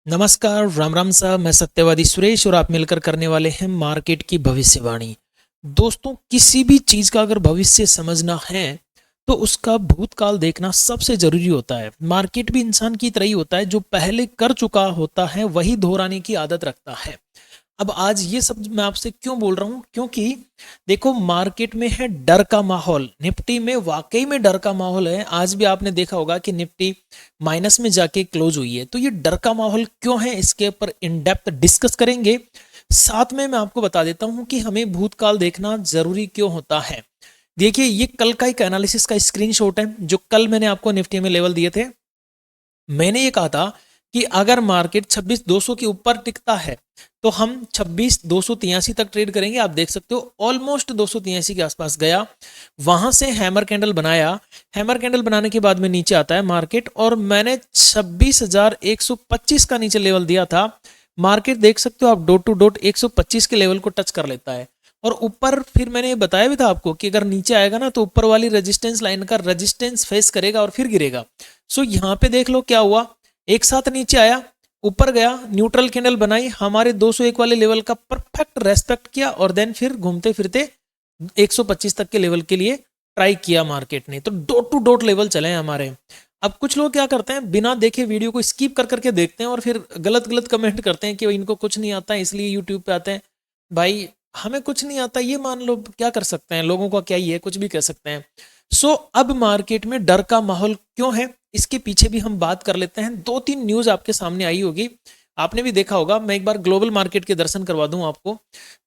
नमस्कार, राम राम साहब। मैं सत्यवादी सुरेश और आप मिलकर करने वाले हैं मार्केट की भविष्यवाणी। दोस्तों, किसी भी चीज़ का अगर भविष्य समझना है तो उसका भूतकाल देखना सबसे ज़रूरी होता है। मार्केट भी इंसान की तरह ही होता है, जो पहले कर चुका होता है वही दोहराने की आदत रखता है। अब आज ये सब मैं आपसे क्यों बोल रहा हूँ, क्योंकि देखो मार्केट में है डर का माहौल। निफ्टी में वाकई में डर का माहौल है। आज भी आपने देखा होगा कि निफ्टी माइनस में जाके क्लोज हुई है। तो ये डर का माहौल क्यों है, इसके ऊपर इन डेप्थ डिस्कस करेंगे। साथ में मैं आपको बता देता हूं कि हमें भूतकाल देखना जरूरी क्यों होता है। देखिए, ये कल का एक एनालिसिस का स्क्रीनशॉट है जो कल मैंने आपको निफ्टी में लेवल दिए थे। मैंने ये कहा था कि अगर मार्केट 26,200 के ऊपर टिकता है तो हम 26,283 तक ट्रेड करेंगे। आप देख सकते हो ऑलमोस्ट 283 के आसपास गया, वहां से हैमर कैंडल बनाया। हैमर कैंडल बनाने के बाद में नीचे आता है मार्केट, और मैंने 26,125 का नीचे लेवल दिया था। मार्केट देख सकते हो आप, डॉट टू डॉट 125 के लेवल को टच कर लेता है। और ऊपर फिर मैंने ये बताया भी था आपको कि अगर नीचे आएगा ना तो ऊपर वाली रेजिस्टेंस लाइन का रेजिस्टेंस फेस करेगा और फिर गिरेगा। सो यहाँ पे देख लो क्या हुआ, एक साथ नीचे आया, ऊपर गया, न्यूट्रल कैंडल बनाई, हमारे 201 वाले लेवल का परफेक्ट रेस्पेक्ट किया और देन फिर घूमते फिरते 125 तक के लेवल के लिए ट्राई किया मार्केट ने। तो डॉट टू डॉट लेवल चले हैं हमारे। अब कुछ लोग क्या करते हैं, बिना देखे वीडियो को स्किप कर करके देखते हैं और फिर गलत गलत कमेंट करते हैं कि इनको कुछ नहीं आता है इसलिए यूट्यूब पे आते हैं। भाई, हमें कुछ नहीं आता ये मान लो, क्या कर सकते हैं, लोगों का क्या ही है, कुछ भी कह सकते हैं। अब मार्केट में डर का माहौल क्यों है, इसके पीछे भी हम बात कर लेते हैं। दो तीन न्यूज आपके सामने आई होगी, आपने भी देखा होगा। मैं एक बार ग्लोबल मार्केट के दर्शन करवा दूं आपको।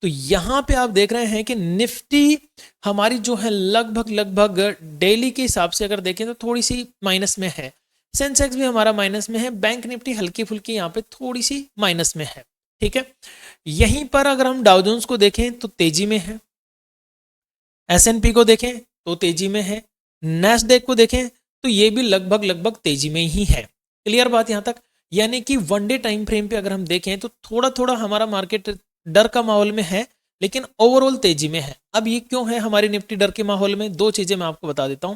तो यहां पे आप देख रहे हैं कि निफ्टी हमारी जो है लगभग लगभग डेली के हिसाब से अगर देखें तो थोड़ी सी माइनस में है। सेंसेक्स भी हमारा माइनस में है। बैंक निफ्टी हल्की फुल्की यहाँ पे थोड़ी सी माइनस में है। ठीक है। यहीं पर अगर हम डाउ जोन्स को देखें तो तेजी में है। एसएनपी को देखें तो तेजी में है। नेस्डेक को देखें तो ये भी लगभग लगभग तेजी में ही है। क्लियर बात यहां तक। यानी कि वन डे टाइम फ्रेम पे अगर हम देखें तो थोड़ा थोड़ा हमारा मार्केट डर का माहौल में है, लेकिन ओवरऑल तेजी में है। अब ये क्यों है हमारी निफ्टी डर के माहौल में, दो चीजें मैं आपको बता देता हूं।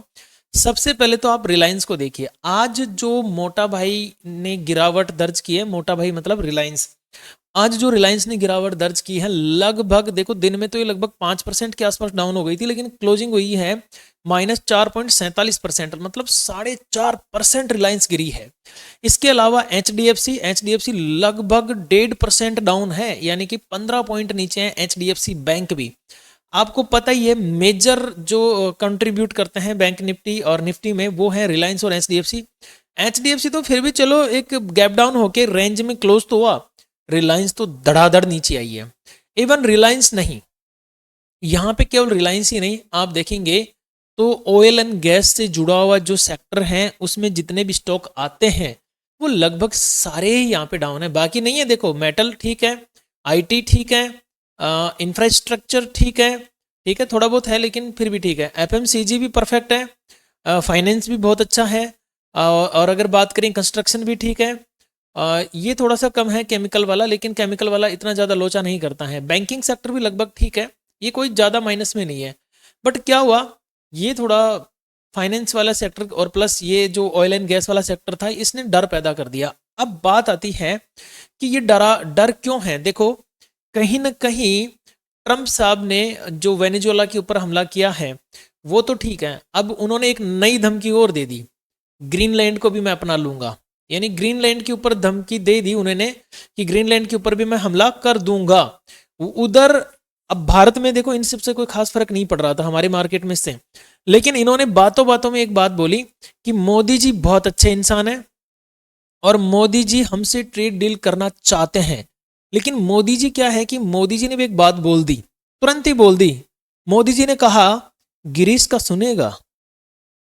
सबसे पहले तो आप रिलायंस को देखिए। आज जो मोटा भाई ने गिरावट दर्ज की है, मोटा भाई मतलब रिलायंस, आज जो रिलायंस ने गिरावट दर्ज की है लगभग, देखो दिन में तो ये लगभग 5% के आसपास डाउन हो गई थी, लेकिन क्लोजिंग हुई है -4.47%, मतलब 4.5% रिलायंस गिरी है। इसके अलावा एच डी एफ सी लगभग 1.5% डाउन है, यानी कि 15 पॉइंट नीचे है H D F C bank भी। आपको पता ही है मेजर जो कंट्रीब्यूट करते हैं बैंक निफ्टी और निफ्टी में, वो है रिलायंस और H D F C. H D F C तो फिर भी चलो एक गैप डाउन होके रेंज में क्लोज तो हुआ, रिलायंस तो धड़ाधड़ नीचे आई है। इवन रिलायंस नहीं, यहां पे केवल रिलायंस ही नहीं, आप देखेंगे तो ऑयल एंड गैस से जुड़ा हुआ जो सेक्टर है उसमें जितने भी स्टॉक आते हैं वो लगभग सारे ही यहाँ पे डाउन है। बाकी नहीं है। देखो मेटल ठीक है, आईटी ठीक है, इंफ्रास्ट्रक्चर ठीक है, ठीक है थोड़ा बहुत है लेकिन फिर भी ठीक है। एफएमसीजी भी परफेक्ट है, फाइनेंस भी बहुत अच्छा है, और अगर बात करें कंस्ट्रक्शन भी ठीक है। ये थोड़ा सा कम है केमिकल वाला, लेकिन केमिकल वाला इतना ज़्यादा लोचा नहीं करता है। बैंकिंग सेक्टर भी लगभग ठीक है, ये कोई ज़्यादा माइनस में नहीं है। बट क्या हुआ, ये थोड़ा फाइनेंस वाला सेक्टर और प्लस ये जो ऑयल एंड गैस वाला सेक्टर था, इसने डर पैदा कर दिया। अब बात आती है कि ये डर क्यों है। देखो, कहीं ना कहीं ट्रंप साहब ने जो वेनेजुएला के ऊपर हमला किया है वो तो ठीक है, अब उन्होंने एक नई धमकी और दे दी, ग्रीनलैंड को भी मैं अपना लूंगा। यानी ग्रीनलैंड के ऊपर धमकी दे दी उन्होंने कि ग्रीनलैंड के ऊपर भी मैं हमला कर दूंगा उधर। अब भारत में देखो इन सबसे कोई खास फर्क नहीं पड़ रहा था हमारे मार्केट में से, लेकिन इन्होंने बातों बातों में एक बात बोली कि मोदी जी बहुत अच्छे इंसान है और मोदी जी हमसे ट्रेड डील करना चाहते हैं। लेकिन मोदी जी क्या है कि मोदी जी ने भी एक बात बोल दी, तुरंत ही बोल दी। मोदी जी ने कहा गिरीश का सुनेगा,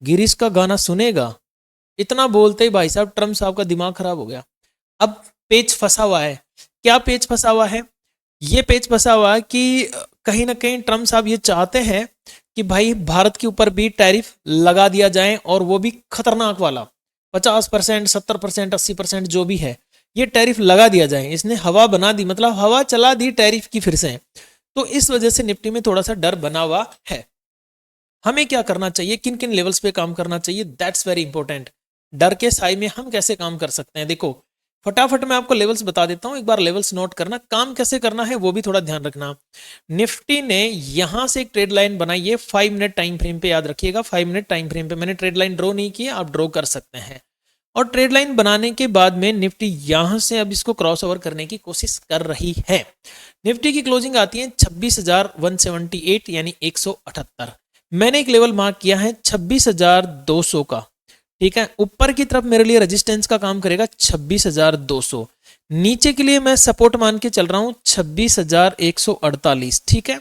गिरीश का गाना सुनेगा। इतना बोलते ही भाई साहब ट्रम्प साहब का दिमाग खराब हो गया। अब पेच फंसा हुआ है। क्या पेच फंसा हुआ है, ये पेच फंसा हुआ है कि कहीं ना कहीं ट्रम्प साहब ये चाहते हैं कि भाई भारत के ऊपर भी टैरिफ लगा दिया जाए, और वो भी खतरनाक वाला 50%, 70%, 80% जो भी है, ये टैरिफ लगा दिया जाए। इसने हवा बना दी, मतलब हवा चला दी टैरिफ की फिर से। तो इस वजह से निफ्टी में थोड़ा सा डर बना हुआ है। हमें क्या करना चाहिए, किन किन लेवल्स पे काम करना चाहिए, दैट्स वेरी इंपॉर्टेंट। डर के साए में हम कैसे काम कर सकते हैं। देखो, फटाफट मैं आपको लेवल्स बता देता हूं, एक बार लेवल्स नोट करना, काम कैसे करना है वो भी थोड़ा ध्यान रखना। निफ्टी ने यहां से एक ट्रेड लाइन बनाई है 5 मिनट टाइम फ्रेम पे, याद रखिएगा 5 मिनट टाइम फ्रेम पे मैंने ट्रेड लाइन ड्रॉ नहीं की, आप ड्रॉ कर सकते हैं। और ट्रेड लाइन बनाने के बाद में निफ्टी यहां से अब इसको क्रॉस ओवर करने की कोशिश कर रही है। निफ्टी की क्लोजिंग आती है 26,178 यानी 178। मैंने एक लेवल मार्क किया है 26,200 का, ठीक है। ऊपर की तरफ मेरे लिए रेजिस्टेंस का काम करेगा 26,200, नीचे के लिए मैं सपोर्ट मान के चल रहा हूं 26,148, ठीक है।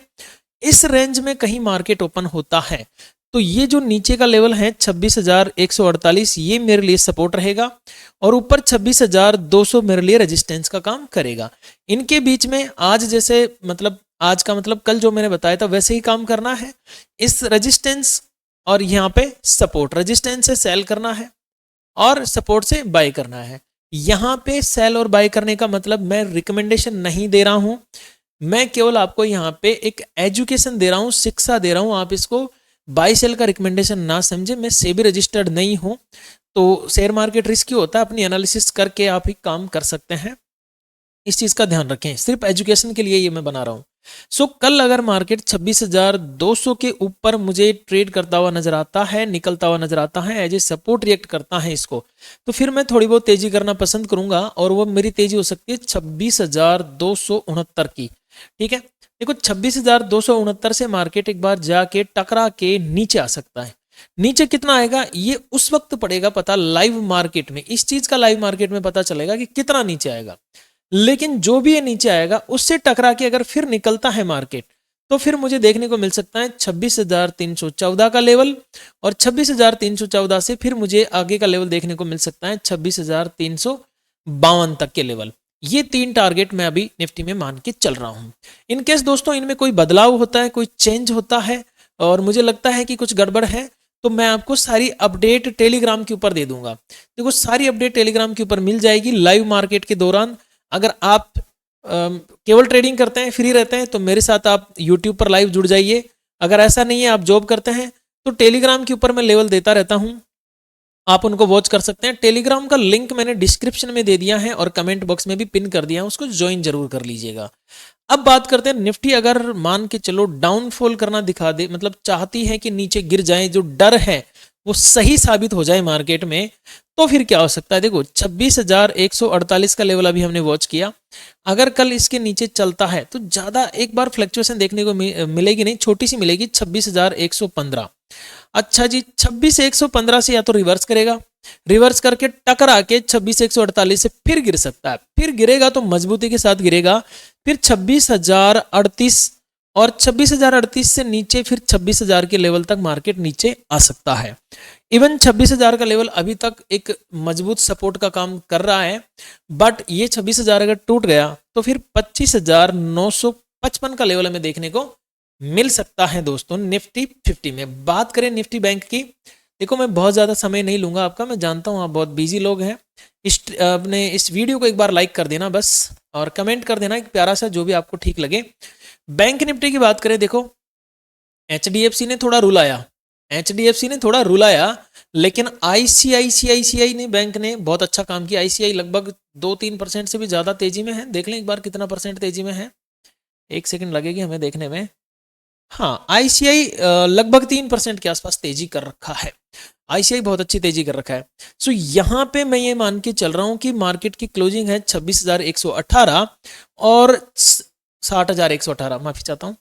इस रेंज में कहीं मार्केट ओपन होता है तो ये जो नीचे का लेवल है 26,148 ये मेरे लिए सपोर्ट रहेगा, और ऊपर 26,200 मेरे लिए रेजिस्टेंस का काम करेगा। इनके बीच में आज जैसे मतलब आज का मतलब कल जो मैंने बताया था वैसे ही काम करना है। इस रेजिस्टेंस और यहाँ पे सपोर्ट, रेजिस्टेंस से सेल करना है और सपोर्ट से बाय करना है। यहाँ पे सेल और बाय करने का मतलब मैं रिकमेंडेशन नहीं दे रहा हूं, मैं केवल आपको यहाँ पे एक एजुकेशन दे रहा हूँ, शिक्षा दे रहा हूँ। आप इसको बाय सेल का रिकमेंडेशन ना समझे, मैं सेबी रजिस्टर्ड नहीं हूं, तो शेयर मार्केट रिस्की होता है, अपनी एनालिसिस करके आप ही काम कर सकते हैं, इस चीज का ध्यान रखें। सिर्फ एजुकेशन के लिए ये मैं बना रहा हूं। सो कल अगर मार्केट 26,200 के ऊपर मुझे ट्रेड करता हुआ नजर आता है, निकलता हुआ नजर आता है, एज ए सपोर्ट रिएक्ट करता है इसको, तो फिर मैं थोड़ी बहुत तेजी करना पसंद करूंगा, और वो मेरी तेजी हो सकती है 26,269 की, ठीक है। देखो 26,269 से मार्केट एक बार जाके टकरा के नीचे आ सकता है। नीचे कितना आएगा ये उस वक्त पड़ेगा पता लाइव मार्केट में, इस चीज का लाइव मार्केट में पता चलेगा कि कितना नीचे आएगा। लेकिन जो भी ये नीचे आएगा उससे टकरा के अगर फिर निकलता है मार्केट, तो फिर मुझे देखने को मिल सकता है 26,314 का लेवल, और 26,314 से फिर मुझे आगे का लेवल देखने को मिल सकता है 26,352 तक के लेवल। ये 3 टारगेट मैं अभी निफ्टी में मान के चल रहा हूं। इनकेस दोस्तों इनमें कोई बदलाव होता है, कोई चेंज होता है और मुझे लगता है कि कुछ गड़बड़ है, तो मैं आपको सारी अपडेट टेलीग्राम के ऊपर दे दूंगा। देखो सारी अपडेट टेलीग्राम के ऊपर मिल जाएगी लाइव मार्केट के दौरान। अगर आप केवल ट्रेडिंग करते हैं, फ्री रहते हैं, तो मेरे साथ आप यूट्यूब पर लाइव जुड़ जाइए। अगर ऐसा नहीं है, आप जॉब करते हैं, तो टेलीग्राम के ऊपर मैं लेवल देता रहता हूं, आप उनको वॉच कर सकते हैं। टेलीग्राम का लिंक मैंने डिस्क्रिप्शन में दे दिया है और कमेंट बॉक्स में भी पिन कर दिया है, उसको ज्वाइन जरूर कर लीजिएगा। अब बात करते हैं निफ्टी अगर मान के चलो डाउनफॉल करना दिखा दे, मतलब चाहती है कि नीचे गिर जाए, जो डर है वो सही साबित हो जाए मार्केट में, तो फिर क्या हो सकता है। देखो 26,148 का लेवल अभी हमने वॉच किया, अगर कल इसके नीचे चलता है तो ज्यादा एक बार फ्लक्चुएशन देखने को मिलेगी नहीं, छोटी सी मिलेगी 26,115। अच्छा जी, 26,115 से या तो रिवर्स करेगा, रिवर्स करके टकरा के 26,148 से फिर गिर सकता है, फिर गिरेगा तो मजबूती के साथ गिरेगा, फिर 26,038 और 26,038 से नीचे फिर 26,000 के लेवल तक मार्केट नीचे आ सकता है। इवन 26,000 का लेवल अभी तक एक मजबूत सपोर्ट का काम कर रहा है, बट ये 26,000 अगर टूट गया तो फिर 25,955 का लेवल हमें देखने को मिल सकता है दोस्तों निफ्टी 50 में। बात करें निफ्टी बैंक की, देखो मैं बहुत ज़्यादा समय नहीं लूंगा आपका, मैं जानता हूँ आप बहुत बिजी लोग हैं। अपने इस वीडियो को एक बार लाइक कर देना बस, और कमेंट कर देना एक प्यारा सा जो भी आपको ठीक लगे। बैंक निफ्टी की बात करें, देखो एचडीएफसी ने थोड़ा रूल आया, एचडीएफसी ने थोड़ा रूल आया, लेकिन आईसीआईसीआई ने बैंक ने बहुत अच्छा काम किया। आईसीआई लगभग 2-3% से भी ज़्यादा तेजी में है, देख लें एक बार कितना परसेंट तेजी में है, एक सेकंड लगेगी हमें देखने में। हाँ, आईसीआई लगभग 3% के आसपास तेजी कर रखा है, आईसीआई बहुत अच्छी तेजी कर रखा है। सो यहाँ पे मैं ये मान के चल रहा हूँ कि मार्केट की क्लोजिंग है 26,118 और 60,118, माफी चाहता हूँ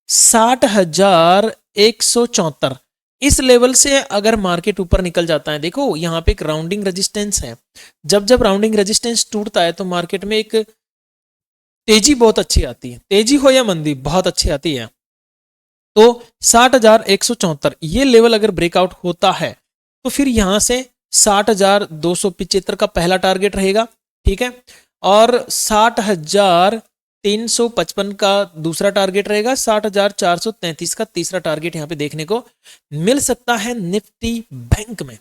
60,174। इस लेवल से अगर मार्केट ऊपर निकल जाता है, देखो यहाँ पे एक राउंडिंग रेजिस्टेंस है, जब जब राउंडिंग रेजिस्टेंस टूटता है तो मार्केट में एक तेजी बहुत अच्छी आती है, तेजी हो या मंदी बहुत अच्छी आती है। तो 60,174 ये लेवल अगर ब्रेकआउट होता है तो फिर यहां से 60,275 का पहला टारगेट रहेगा, ठीक है, और 60,355 का दूसरा टारगेट रहेगा, 60,433 का तीसरा टारगेट यहां पे देखने को मिल सकता है निफ्टी बैंक में।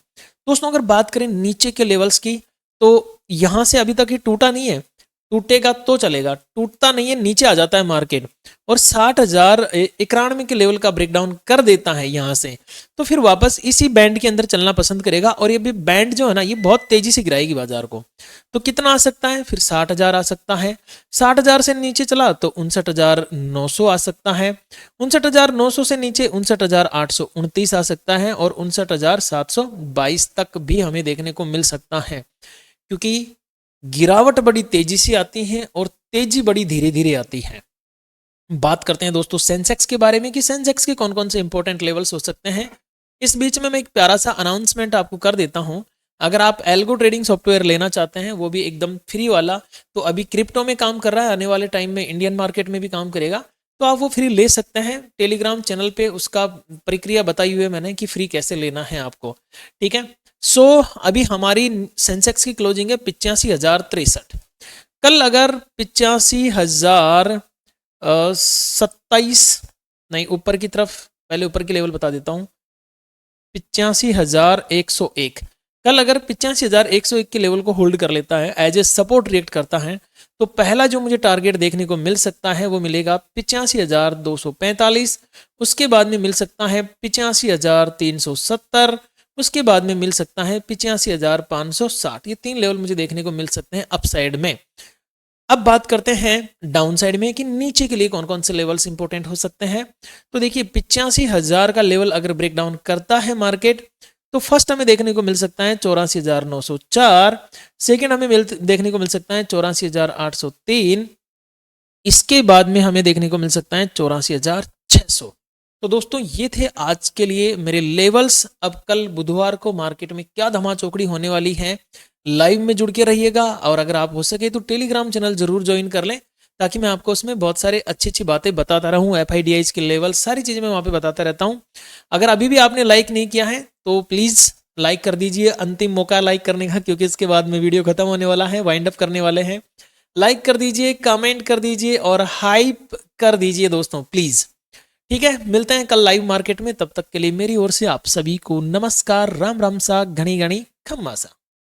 दोस्तों अगर बात करें नीचे के लेवल्स की, तो यहां से अभी तक ये टूटा नहीं है, टूटेगा तो चलेगा, टूटता नहीं है, नीचे आ जाता है मार्केट और 60,091 के लेवल का ब्रेकडाउन कर देता है यहाँ से, तो फिर वापस इसी बैंड के अंदर चलना पसंद करेगा और ये भी बैंड जो है ना ये बहुत तेजी से गिराएगी बाजार को। तो कितना आ सकता है, फिर 60,000 आ सकता है। 60,000 से नीचे चला तो 59,900 आ सकता है। 59,900 से नीचे 59,829 आ सकता है और 59,722 तक भी हमें देखने को मिल सकता है, क्योंकि गिरावट बड़ी तेजी से आती है और तेजी बड़ी धीरे धीरे आती है। बात करते हैं दोस्तों सेंसेक्स के बारे में कि सेंसेक्स के कौन कौन से इंपॉर्टेंट लेवल्स हो सकते हैं। इस बीच में मैं एक प्यारा सा अनाउंसमेंट आपको कर देता हूं। अगर आप एल्गो ट्रेडिंग सॉफ्टवेयर लेना चाहते हैं, वो भी एकदम फ्री वाला, तो अभी क्रिप्टो में काम कर रहा है, आने वाले टाइम में इंडियन मार्केट में भी काम करेगा, तो आप वो फ्री ले सकते हैं। टेलीग्राम चैनल पे उसका प्रक्रिया बताई हुई है मैंने कि फ्री कैसे लेना है आपको, ठीक है। सो अभी हमारी सेंसेक्स की क्लोजिंग है 85,063। कल अगर 85,027 नहीं, ऊपर की तरफ, पहले ऊपर की लेवल बता देता हूं, 85,101, कल अगर 85,101 के लेवल को होल्ड कर लेता है, एज ए सपोर्ट रिएक्ट करता है, तो पहला जो मुझे टारगेट देखने को मिल सकता है वो मिलेगा 85,245। उसके बाद में मिल सकता है 85,370। उसके बाद में मिल सकता है 85,560। ये 3 लेवल मुझे देखने को मिल सकते हैं अपसाइड में। अब बात करते हैं डाउन साइड में कि नीचे के लिए कौन कौन से लेवल्स इंपॉर्टेंट हो सकते हैं। तो देखिए 85,000 का लेवल अगर ब्रेक डाउन करता है मार्केट, तो फर्स्ट हमें देखने को मिल सकता है 84,904। सेकेंड हमें देखने को मिल सकता है 84,803। इसके बाद में हमें देखने को मिल सकता है 84,600। तो दोस्तों ये थे आज के लिए मेरे लेवल्स। अब कल बुधवार को मार्केट में क्या धमाचौकड़ी होने वाली है, लाइव में जुड़ के रहिएगा और अगर आप हो सके तो टेलीग्राम चैनल जरूर ज्वाइन कर लें, ताकि मैं आपको उसमें बहुत सारे अच्छी अच्छी बातें बताता रहूं। FIDIs के लेवल सारी चीज़ें मैं वहाँ पे बताता रहता हूँ। अगर अभी भी आपने लाइक नहीं किया है तो प्लीज़ लाइक कर दीजिए, अंतिम मौका लाइक करने का, क्योंकि इसके बाद में वीडियो खत्म होने वाला है, वाइंड अप करने वाले हैं। लाइक कर दीजिए, कमेंट कर दीजिए और हाइप कर दीजिए दोस्तों प्लीज़, ठीक है। मिलते हैं कल लाइव मार्केट में, तब तक के लिए मेरी ओर से आप सभी को नमस्कार, राम राम सा, घनी घनी खम्मा सा।